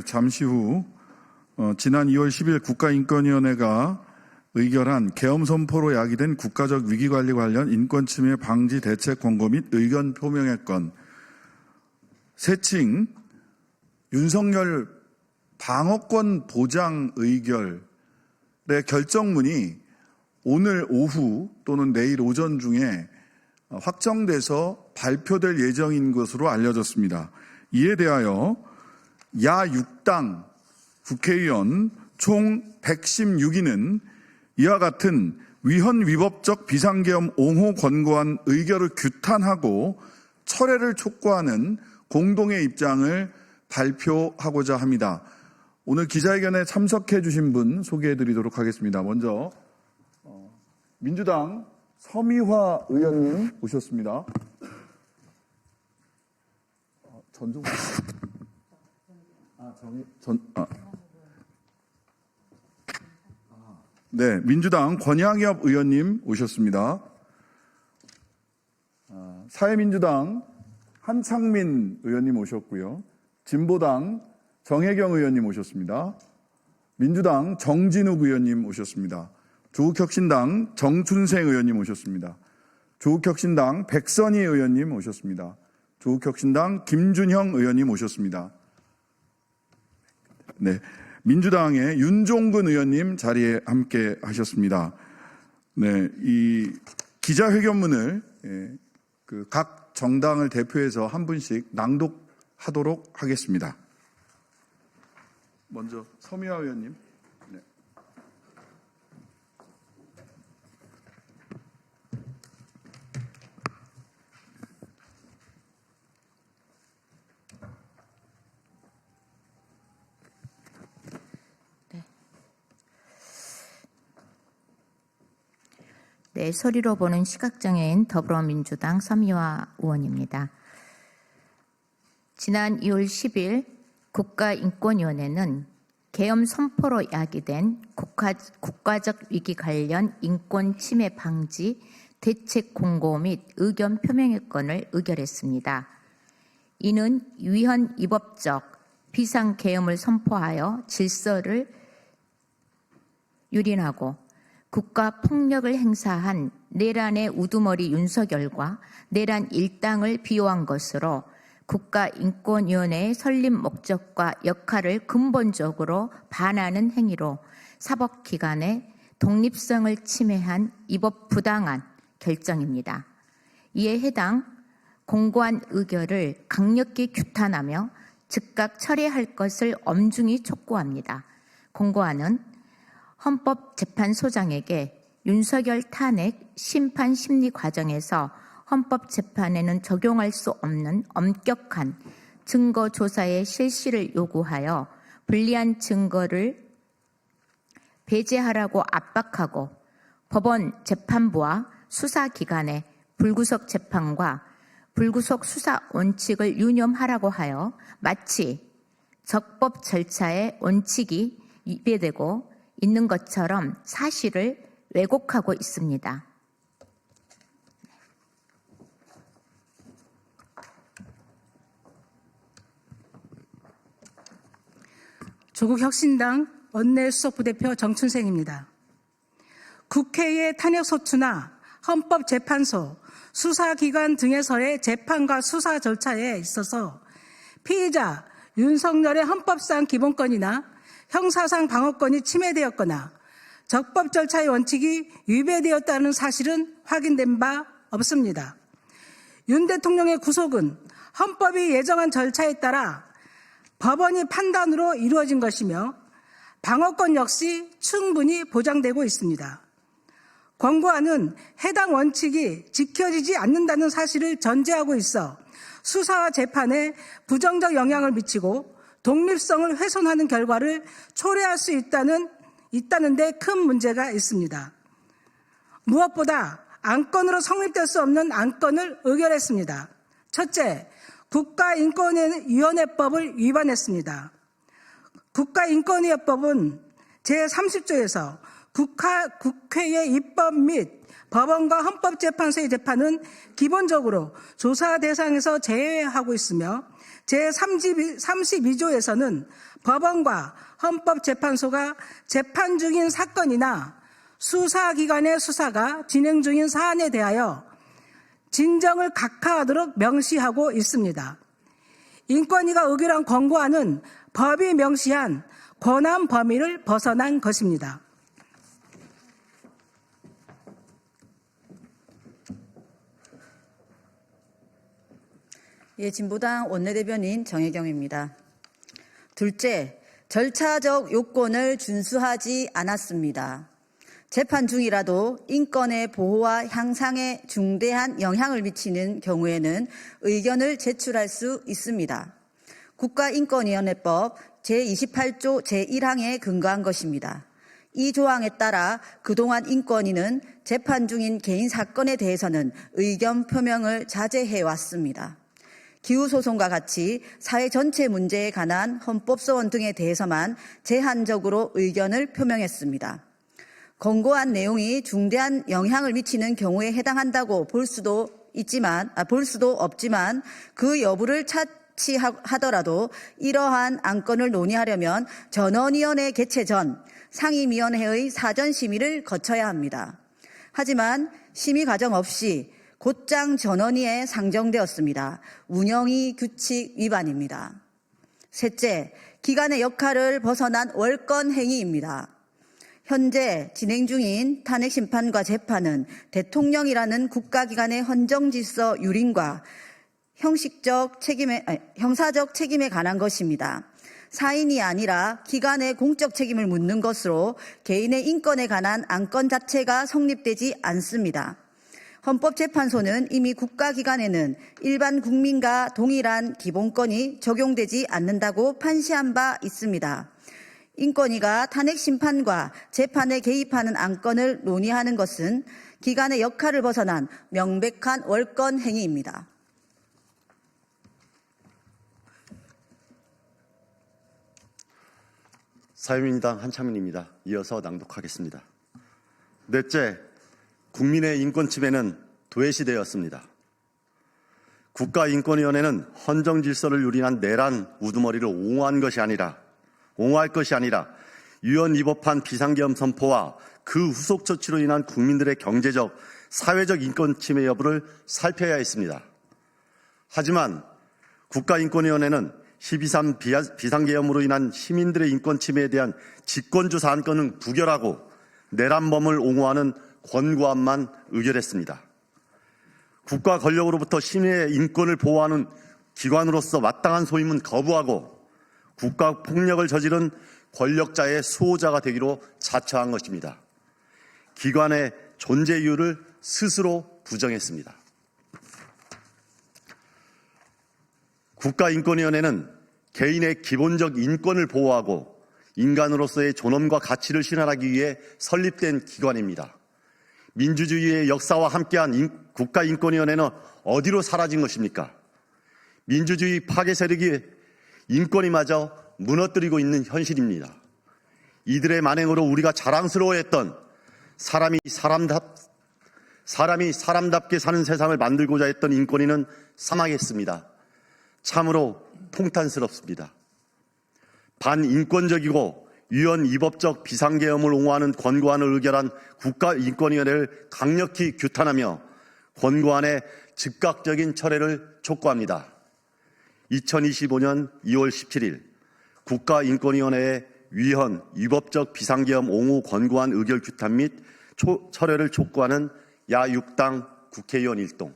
잠시 후 지난 2월 10일 국가인권위원회가 의결한 계엄 선포로 야기된 국가적 위기관리 관련 인권침해 방지 대책 권고 및 의견 표명의 건 세칭 윤석열 방어권 보장 의결의 결정문이 오늘 오후 또는 내일 오전 중에 확정돼서 발표될 예정인 것으로 알려졌습니다. 이에 대하여 야 6당 국회의원 총 116인은 이와 같은 위헌 위법적 비상계엄 옹호 권고안 의결을 규탄하고 철회를 촉구하는 공동의 입장을 발표하고자 합니다. 오늘 기자회견에 참석해 주신 분 소개해 드리도록 하겠습니다. 먼저 민주당 서미화 의원님 오셨습니다. 네, 민주당 권양엽 의원님 오셨습니다. 사회민주당 한창민 의원님 오셨고요. 진보당 정혜경 의원님 오셨습니다. 민주당 정진욱 의원님 오셨습니다. 조국혁신당 정춘생 의원님 오셨습니다. 조국혁신당 백선희 의원님 오셨습니다. 조국혁신당 김준형 의원님 오셨습니다. 네, 민주당의 윤종근 의원님 자리에 함께 하셨습니다. 네, 이 기자회견문을 각 정당을 대표해서 한 분씩 낭독하도록 하겠습니다. 먼저 서미화 의원님. 네. 네, 소리로 보는 시각장애인 더불어민주당 서미화 의원입니다. 지난 2월 10일 국가인권위원회는 계엄 선포로 야기된 국가적 위기 관련 인권 침해 방지 대책 공고 및 의견 표명의 건을 의결했습니다. 이는 위헌 위법적 비상계엄을 선포하여 질서를 유린하고 국가폭력을 행사한 내란의 우두머리 윤석열과 내란 일당을 비호한 것으로 국가인권위원회의 설립 목적과 역할을 근본적으로 반하는 행위로 사법기관의 독립성을 침해한 위법 부당한 결정입니다. 이에 해당 공고한 의결을 강력히 규탄하며 즉각 철회할 것을 엄중히 촉구합니다. 공고안은 헌법재판소장에게 윤석열 탄핵 심판 심리 과정에서 헌법재판에는 적용할 수 없는 엄격한 증거조사의 실시를 요구하여 불리한 증거를 배제하라고 압박하고 법원 재판부와 수사기관의 불구속 재판과 불구속 수사 원칙을 유념하라고 하여 마치 적법 절차의 원칙이 위배되고 있는 것처럼 사실을 왜곡하고 있습니다. 조국혁신당 원내수석부대표 정춘생입니다. 국회의 탄핵소추나 헌법재판소, 수사기관 등에서의 재판과 수사 절차에 있어서 피의자 윤석열의 헌법상 기본권이나 형사상 방어권이 침해되었거나 적법 절차의 원칙이 위배되었다는 사실은 확인된 바 없습니다. 윤 대통령의 구속은 헌법이 예정한 절차에 따라 법원의 판단으로 이루어진 것이며 방어권 역시 충분히 보장되고 있습니다. 권고안은 해당 원칙이 지켜지지 않는다는 사실을 전제하고 있어 수사와 재판에 부정적 영향을 미치고 독립성을 훼손하는 결과를 초래할 수 있다는 데 큰 문제가 있습니다. 무엇보다 안건으로 성립될 수 없는 안건을 의결했습니다. 첫째, 국가인권위원회법을 위반했습니다. 국가인권위원회법은 제30조에서 국회의 입법 및 법원과 헌법재판소의 재판은 기본적으로 조사 대상에서 제외하고 있으며 제32조에서는 법원과 헌법재판소가 재판 중인 사건이나 수사기관의 수사가 진행 중인 사안에 대하여 진정을 각하하도록 명시하고 있습니다. 인권위가 의결한 권고안은 법이 명시한 권한 범위를 벗어난 것입니다. 예, 진보당 원내대변인 정혜경입니다. 둘째, 절차적 요건을 준수하지 않았습니다. 재판 중이라도 인권의 보호와 향상에 중대한 영향을 미치는 경우에는 의견을 제출할 수 있습니다. 국가인권위원회법 제28조 제1항에 근거한 것입니다. 이 조항에 따라 그동안 인권위는 재판 중인 개인 사건에 대해서는 의견 표명을 자제해왔습니다. 기후소송과 같이 사회 전체 문제에 관한 헌법소원 등에 대해서만 제한적으로 의견을 표명했습니다. 권고한 내용이 중대한 영향을 미치는 경우에 해당한다고 볼 수도 없지만 그 여부를 차치하더라도 이러한 안건을 논의하려면 전원위원회 개최 전 상임위원회의 사전심의를 거쳐야 합니다. 하지만 심의 과정 없이 곧장 전원위에 상정되었습니다. 운영위 규칙 위반입니다. 셋째, 기관의 역할을 벗어난 월권 행위입니다. 현재 진행 중인 탄핵심판과 재판은 대통령이라는 국가기관의 헌정질서 유린과 형사적 책임에 관한 것입니다. 사인이 아니라 기관의 공적 책임을 묻는 것으로 개인의 인권에 관한 안건 자체가 성립되지 않습니다. 헌법재판소는 이미 국가기관에는 일반 국민과 동일한 기본권이 적용되지 않는다고 판시한 바 있습니다. 인권위가 탄핵심판과 재판에 개입하는 안건을 논의하는 것은 기관의 역할을 벗어난 명백한 월권 행위입니다. 사회민주당 한창민입니다. 이어서 낭독하겠습니다. 넷째, 국민의 인권 침해는 도외시되었습니다. 국가인권위원회는 헌정질서를 유린한 내란 우두머리를 옹호할 것이 아니라 유엔 위법한 비상계엄 선포와 그 후속 조치로 인한 국민들의 경제적, 사회적 인권 침해 여부를 살펴야 했습니다. 하지만 국가인권위원회는 12.3 비상계엄으로 인한 시민들의 인권 침해에 대한 직권조사 안건은 부결하고 내란범을 옹호하는 권고안만 의결했습니다. 국가 권력으로부터 시민의 인권을 보호하는 기관으로서 마땅한 소임은 거부하고 국가 폭력을 저지른 권력자의 수호자가 되기로 자처한 것입니다. 기관의 존재 이유를 스스로 부정했습니다. 국가인권위원회는 개인의 기본적 인권을 보호하고 인간으로서의 존엄과 가치를 실현하기 위해 설립된 기관입니다. 민주주의의 역사와 함께한 국가인권위원회는 어디로 사라진 것입니까? 민주주의 파괴 세력이 인권이마저 무너뜨리고 있는 현실입니다. 이들의 만행으로 우리가 자랑스러워했던 사람이 사람답게 사는 세상을 만들고자 했던 인권위는 사망했습니다. 참으로 통탄스럽습니다. 반인권적이고 유엔 위법적 비상계엄을 옹호하는 권고안을 의결한 국가인권위원회를 강력히 규탄하며 권고안의 즉각적인 철회를 촉구합니다. 2025년 2월 17일 국가인권위원회의 위헌 위법적 비상계엄 옹호 권고안 의결 규탄 및 철회를 촉구하는 야 6당 국회의원 일동